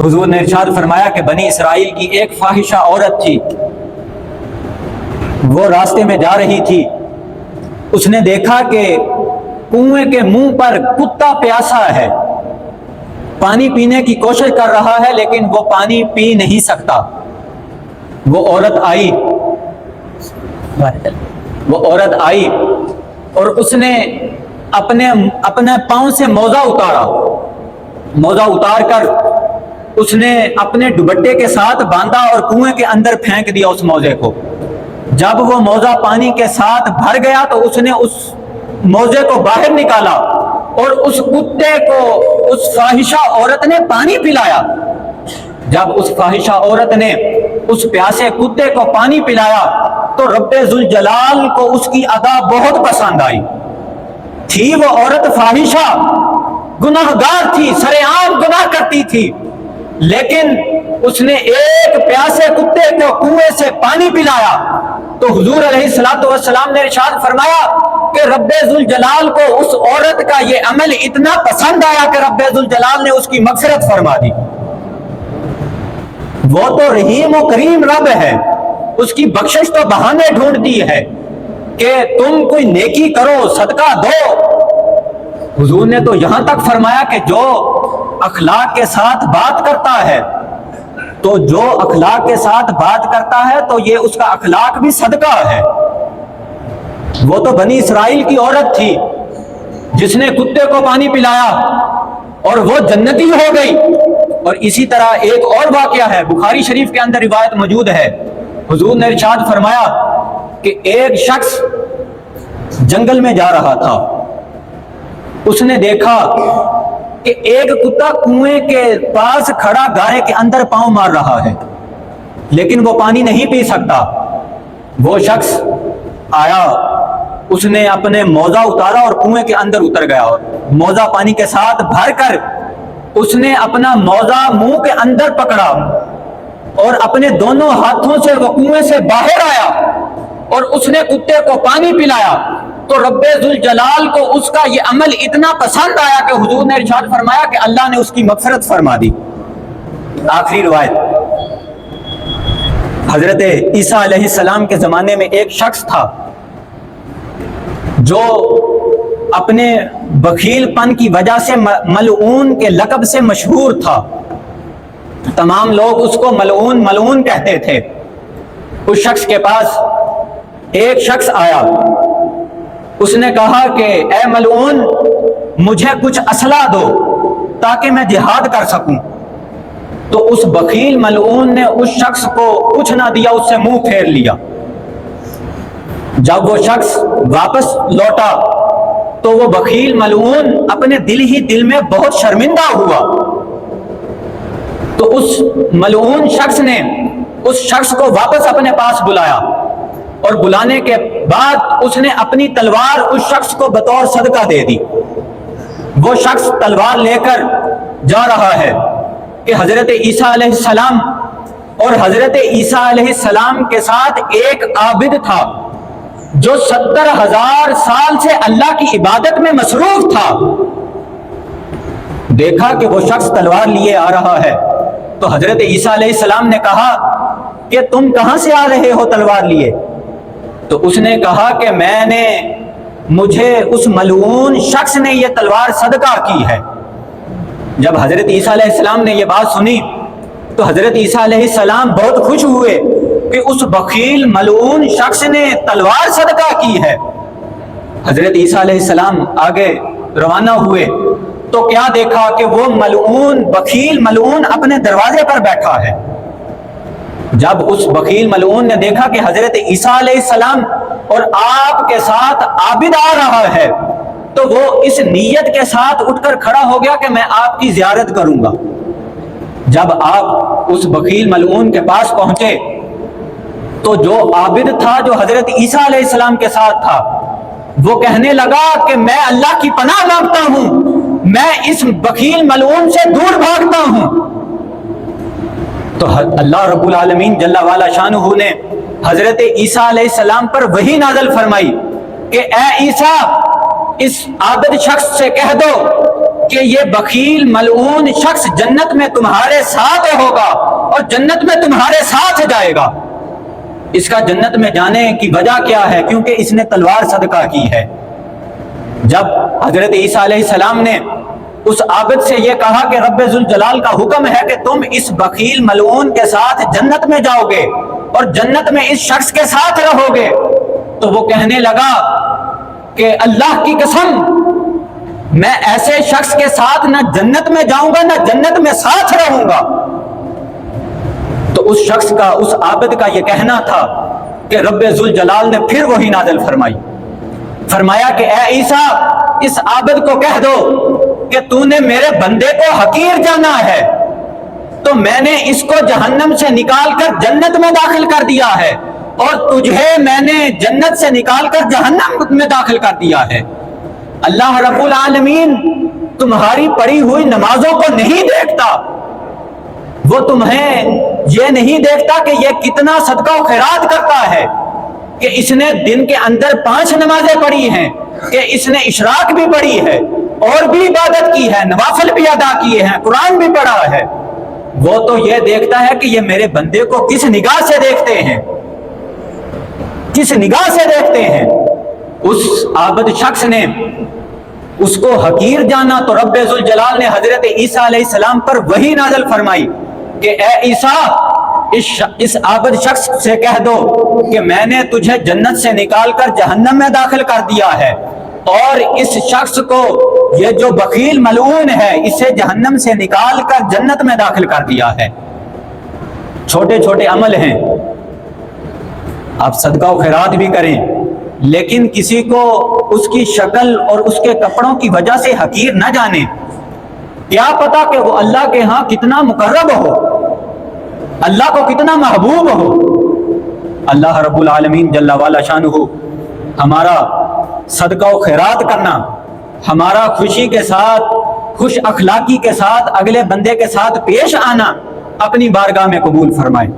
حضور نے ارشاد فرمایا کہ بنی اسرائیل کی ایک فاحشہ عورت تھی، وہ راستے میں جا رہی تھی، اس نے دیکھا کہ کنویں کے منہ پر کتا پیاسا ہے، پانی پینے کی کوشش کر رہا ہے لیکن وہ پانی پی نہیں سکتا۔ وہ عورت آئی اور اس نے اپنے پاؤں سے موزہ اتارا، موزہ اتار کر اس نے اپنے دوپٹے کے ساتھ باندھا اور کنویں کے اندر پھینک دیا اس موزے کو۔ جب وہ موزہ پانی کے ساتھ بھر گیا تو اس نے اس موزے کو باہر نکالا اور اس کتے کو اس فاحشہ عورت نے پانی پلایا۔ جب اس فاحشہ عورت نے اس پیاسے کتے کو پانی پلایا تو رب ذوالجلال کو اس کی ادا بہت پسند آئی۔ تھی وہ عورت فاحشہ، گناہگار تھی، سرعام گناہ کرتی تھی، لیکن اس نے ایک پیاسے کتے کو کنویں سے پانی پلایا تو حضور علیہ الصلوۃ والسلام نے ارشاد فرمایا کہ رب ذوالجلال کو اس عورت کا یہ عمل اتنا پسند آیا کہ رب ذوالجلال نے اس کی مغفرت فرما دی۔ وہ تو رحیم و کریم رب ہے، اس کی بخشش تو بہانے ڈھونڈتی ہے کہ تم کوئی نیکی کرو، صدقہ دو۔ حضور نے تو یہاں تک فرمایا کہ جو اخلاق کے ساتھ بات کرتا ہے، تو جو اخلاق کے ساتھ بات کرتا ہے تو یہ اس کا اخلاق بھی صدقہ ہے۔ وہ تو بنی اسرائیل کی عورت تھی جس نے کتے کو پانی پلایا اور وہ جنتی ہو گئی۔ اور اسی طرح ایک اور واقعہ ہے، بخاری شریف کے اندر روایت موجود ہے، حضور نے ارشاد فرمایا کہ ایک شخص جنگل میں جا رہا تھا، اس نے دیکھا کہ ایک کتا کنویں کے پاس کھڑا گارے کے اندر پاؤں مار رہا ہے لیکن وہ پانی نہیں پی سکتا۔ وہ شخص آیا، اس نے اپنے موزہ اتارا اور کنویں کے اندر اتر گیا، اور موزہ پانی کے ساتھ بھر کر اس نے اپنا موزہ منہ کے اندر پکڑا اور اپنے دونوں ہاتھوں سے وہ کنویں سے باہر آیا اور اس نے کتے کو پانی پلایا تو رب ذوالجلال کو اس کا یہ عمل اتنا پسند آیا کہ حضور نے ارشاد فرمایا کہ اللہ نے اس کی مغفرت فرما دی۔ آخری روایت، حضرت عیسیٰ علیہ السلام کے زمانے میں ایک شخص تھا جو اپنے بخیل پن کی وجہ سے ملعون کے لقب سے مشہور تھا، تمام لوگ اس کو ملعون ملعون کہتے تھے۔ اس شخص کے پاس ایک شخص آیا، اس نے کہا کہ اے ملعون، مجھے کچھ اسلحہ دو تاکہ میں جہاد کر سکوں۔ تو اس بخیل ملعون نے اس شخص کو کچھ نہ دیا، اس سے منہ پھیر لیا۔ جب وہ شخص واپس لوٹا تو وہ بخیل ملعون اپنے دل ہی دل میں بہت شرمندہ ہوا۔ تو اس ملعون شخص نے اس شخص کو واپس اپنے پاس بلایا اور بلانے کے بعد اس نے اپنی تلوار اس شخص کو بطور صدقہ دے دی۔ وہ شخص تلوار لے کر جا رہا ہے کہ حضرت عیسیٰ علیہ السلام اور حضرت عیسیٰ علیہ السلام کے ساتھ ایک عابد تھا جو 70,000 سال سے اللہ کی عبادت میں مصروف تھا۔ دیکھا کہ وہ شخص تلوار لیے آ رہا ہے تو حضرت عیسیٰ علیہ السلام نے کہا کہ تم کہاں سے آ رہے ہو تلوار لیے؟ تو اس نے کہا کہ مجھے اس ملعون شخص نے یہ تلوار صدقہ کی ہے۔ جب حضرت عیسیٰ علیہ السلام نے یہ بات سنی تو حضرت عیسیٰ علیہ السلام بہت خوش ہوئے کہ اس بخیل ملعون شخص نے تلوار صدقہ کی ہے۔ حضرت عیسیٰ علیہ السلام آگے روانہ ہوئے تو کیا دیکھا کہ وہ ملعون بخیل ملعون اپنے دروازے پر بیٹھا ہے۔ جب اس بخیل ملعون نے دیکھا کہ حضرت عیسیٰ علیہ السلام اور آپ کے ساتھ عابد آ رہا ہے تو وہ اس نیت کے ساتھ اٹھ کر کھڑا ہو گیا کہ میں آپ کی زیارت کروں گا۔ جب آپ اس بخیل ملعون کے پاس پہنچے تو جو عابد تھا جو حضرت عیسیٰ علیہ السلام کے ساتھ تھا وہ کہنے لگا کہ میں اللہ کی پناہ مانگتا ہوں، میں اس بخیل ملعون سے دور بھاگتا ہوں۔ تو اللہ رب العالمین جل وعلا شانہ نے حضرت عیسیٰ علیہ السلام پر وحی نازل فرمائی کہ اے عیسیٰ، اس عابد شخص سے کہہ دو کہ یہ بخیل ملعون شخص جنت میں تمہارے ساتھ ہوگا اور جنت میں تمہارے ساتھ جائے گا۔ اس کا جنت میں جانے کی وجہ کیا ہے؟ کیونکہ اس نے تلوار صدقہ کی ہے۔ جب حضرت عیسیٰ علیہ السلام نے اس عابد سے یہ کہا کہ رب ذوالجلال کا حکم ہے کہ تم اس بخیل ملعون کے ساتھ جنت میں جاؤ گے اور جنت میں اس شخص کے ساتھ رہو گے، تو وہ کہنے لگا کہ اللہ کی قسم، میں ایسے شخص کے ساتھ نہ جنت میں جاؤں گا نہ جنت میں ساتھ رہوں گا۔ تو اس شخص کا، اس عابد کا یہ کہنا تھا کہ رب ذوالجلال نے پھر وہی نازل فرمایا کہ اے عیسیٰ، اس عابد کو کہہ دو کہ تو نے میرے بندے کو حقیر جانا ہے، تو میں نے اس کو جہنم سے نکال کر جنت میں داخل کر دیا ہے، اور تجھے میں نے جنت سے نکال کر جہنم میں داخل کر دیا ہے۔ اللہ رب العالمین تمہاری پڑھی ہوئی نمازوں کو نہیں دیکھتا، وہ تمہیں یہ نہیں دیکھتا کہ یہ کتنا صدقہ و خیرات کرتا ہے، کہ اس نے دن کے اندر 5 نمازیں پڑھی ہیں، کہ اس نے اشراق بھی پڑھی ہے اور بھی عبادت کی ہے، نوافل بھی ادا کیے ہیں، قرآن بھی پڑھا ہے۔ وہ تو یہ دیکھتا ہے کہ یہ میرے بندے کو کس نگاہ سے دیکھتے ہیں، کس نگاہ سے دیکھتے ہیں۔ اس عابد شخص نے اس کو حقیر جانا، تو رب ذوالجلال نے حضرت عیسیٰ علیہ السلام پر وحی نازل فرمائی کہ اے عیسیٰ، اس عابد شخص سے کہہ دو کہ میں نے تجھے جنت سے نکال کر جہنم میں داخل کر دیا ہے، اور اس شخص کو، یہ جو بخیل ملعون ہے، اسے جہنم سے نکال کر جنت میں داخل کر دیا ہے۔ چھوٹے چھوٹے عمل ہیں، آپ صدقہ و خیرات بھی کریں، لیکن کسی کو اس کی شکل اور اس کے کپڑوں کی وجہ سے حقیر نہ جانیں۔ کیا پتا کہ وہ اللہ کے ہاں کتنا مقرب ہو، اللہ کو کتنا محبوب ہو۔ اللہ رب العالمین جل وعلا شانہ ہمارا صدقہ و خیرات کرنا، ہمارا خوشی کے ساتھ، خوش اخلاقی کے ساتھ اگلے بندے کے ساتھ پیش آنا اپنی بارگاہ میں قبول فرمائے۔